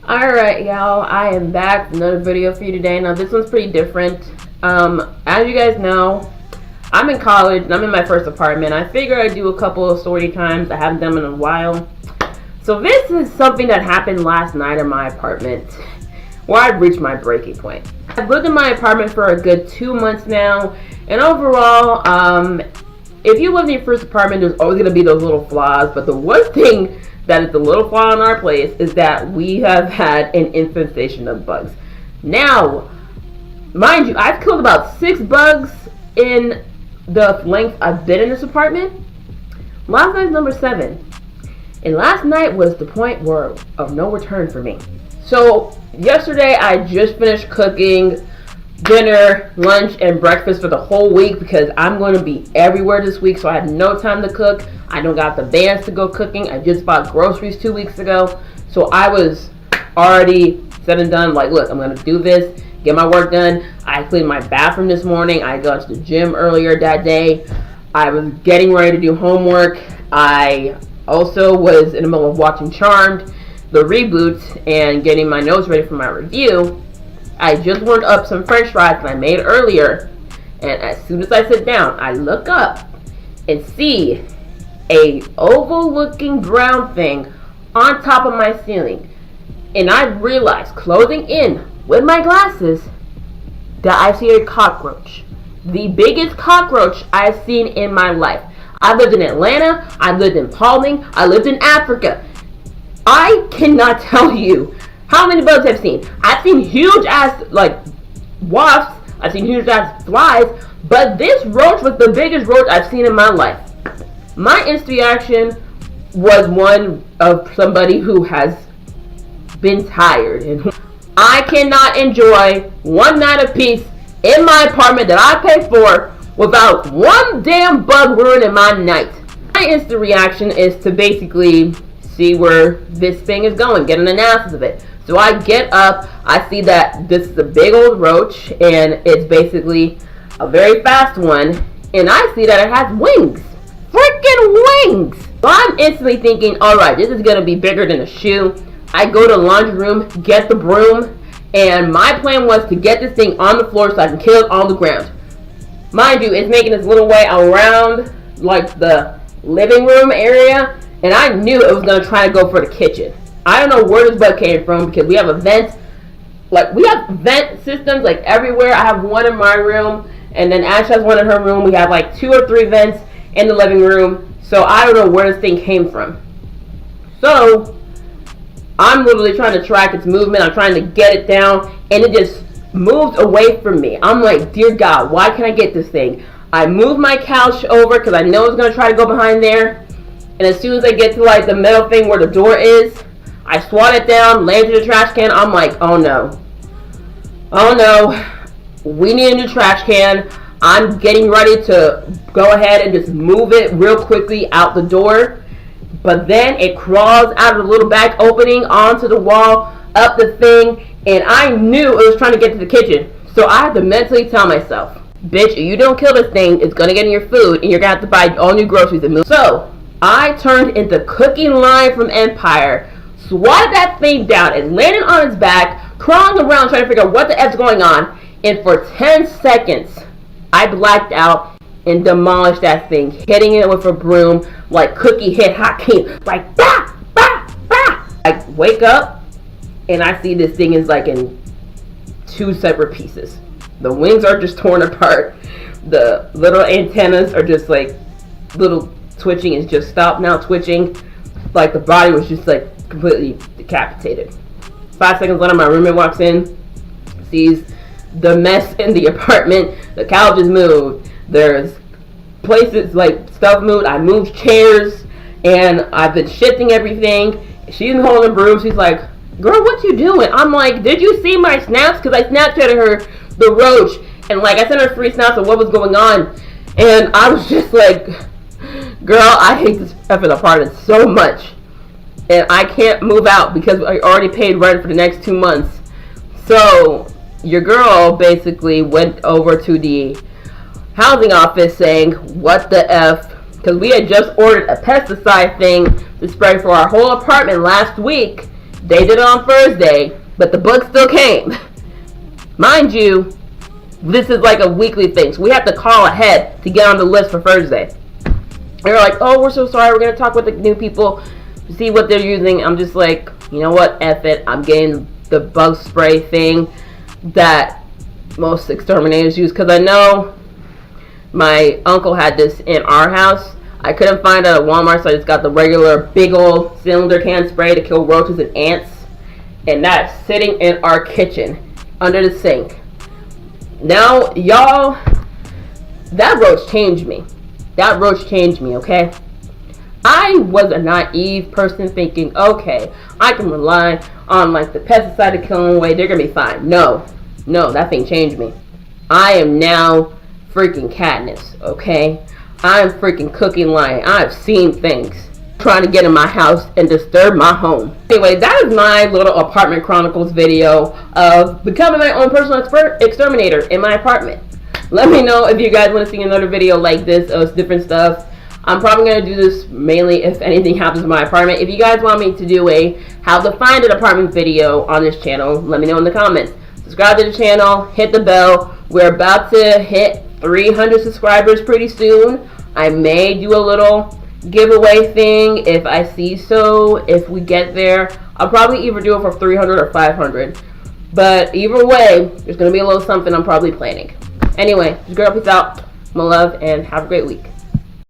Alright, y'all, I am back with another video for you today. Now, this one's pretty different. As you guys know, I'm in college and I'm in my first apartment. I figure I'd do a couple of story times. I haven't done them in a while. So this is something that happened last night in my apartment where I've reached my breaking point. I've lived in my apartment for a good 2 months now, and overall, if you live in your first apartment, there's always going to be those little flaws, but the one thing that is the little flaw in our place is that we have had an infestation of bugs. Now, mind you, I've killed about 6 bugs in the length I've been in this apartment. Last night's number 7. And last night was the point of no return for me. So, yesterday I just finished cooking dinner, lunch, and breakfast for the whole week because I'm going to be everywhere this week, so I had no time to cook. I don't got the bands to go cooking. I just bought groceries 2 weeks ago, so I was already said and done. Like, look, I'm going to do this, get my work done. I cleaned my bathroom this morning. I got to the gym earlier that day. I was getting ready to do homework. I also was in the middle of watching Charmed, the reboot, and getting my notes ready for my review. I just warmed up some french fries that I made earlier, and as soon as I sit down, I look up and see a oval looking brown thing on top of my ceiling, and I realized, closing in with my glasses, that I see a cockroach. The biggest cockroach I've seen in my life. I lived in Atlanta, I lived in Paulding, I lived in Africa. I cannot tell you how many bugs I've seen. I've seen huge ass wasps, I've seen huge ass flies, but this roach was the biggest roach I've seen in my life. My instant reaction was one of somebody who has been tired, and I cannot enjoy one night of peace in my apartment that I paid for without one damn bug ruining my night. My instant reaction is to basically see where this thing is going, get an analysis of it. So I get up, I see that this is a big old roach, and it's basically a very fast one, and I see that it has wings. Freaking wings! So I'm instantly thinking, alright, this is going to be bigger than a shoe. I go to the laundry room, get the broom, and my plan was to get this thing on the floor so I can kill it on the ground. Mind you, it's making its little way around like the living room area, and I knew it was going to try to go for the kitchen. I don't know where this bug came from because we have a vent. We have vent systems like everywhere. I have one in my room, and then Ash has one in her room. We have like 2 or 3 vents in the living room. So I don't know where this thing came from. So I'm literally trying to track its movement. I'm trying to get it down, and it just moved away from me. I'm like, dear God, why can't I get this thing? I moved my couch over because I know it's going to try to go behind there. And as soon as I get to like the metal thing where the door is, I swat it down, land to the trash can. I'm like, oh no. Oh no. We need a new trash can. I'm getting ready to go ahead and just move it real quickly out the door. But then it crawls out of the little back opening onto the wall, up the thing, and I knew it was trying to get to the kitchen. So I had to mentally tell myself, bitch, if you don't kill this thing, it's going to get in your food, and you're going to have to buy all new groceries and move. So I turned into Cookie Line from Empire, swatted that thing down, and landed on its back, crawling around trying to figure out what the F's going on, and for 10 seconds, I blacked out and demolished that thing, hitting it with a broom like Cookie hit hotkey, like bah, bah, bah. I wake up, and I see this thing is like in 2 separate pieces. The wings are just torn apart, the little antennas are just like little twitching, is just stopped now twitching, like the body was just like completely decapitated. 5 seconds later, my roommate walks in, sees the mess in the apartment. The couch is moved, there's places like stuff moved, I moved chairs, and I've been shifting everything. She's holding a broom. She's like, girl, what you doing? I'm like, did you see my snaps? Because I Snapchatted her the roach, and like I sent her 3 snaps of what was going on, and I was just like, girl, I hate this effing apartment so much, and I can't move out because I already paid rent for the next 2 months. So your girl basically went over to the housing office saying, what the F, because we had just ordered a pesticide thing to spray for our whole apartment last week They did it on Thursday, but the bugs still came. Mind you, this is like a weekly thing, so we have to call ahead to get on the list for Thursday. They're like, oh, we're so sorry, we're going to talk with the new people, see what they're using. I'm just like, you know what, F it. I'm getting the bug spray thing that most exterminators use, because I know my uncle had this in our house. I couldn't find it at Walmart, so I just got the regular big old cylinder can spray to kill roaches and ants. And that's sitting in our kitchen under the sink. Now, y'all, that roach changed me. That roach changed me, okay? I was a naive person thinking, okay, I can rely on like the pesticide to kill them away. They're going to be fine. No, that thing changed me. I am now freaking Katniss, okay? I'm freaking cooking lion. I've seen things trying to get in my house and disturb my home. Anyway, that is my little apartment chronicles video of becoming my own personal exterminator in my apartment. Let me know if you guys want to see another video like this of different stuff. I'm probably going to do this mainly if anything happens in my apartment. If you guys want me to do a how to find an apartment video on this channel, let me know in the comments. Subscribe to the channel, hit the bell. We're about to hit 300 subscribers pretty soon. I may do a little giveaway thing if I see so. If we get there, I'll probably either do it for 300 or 500. But either way, there's going to be a little something I'm probably planning. Anyway, this girl, peace out. My love, and have a great week.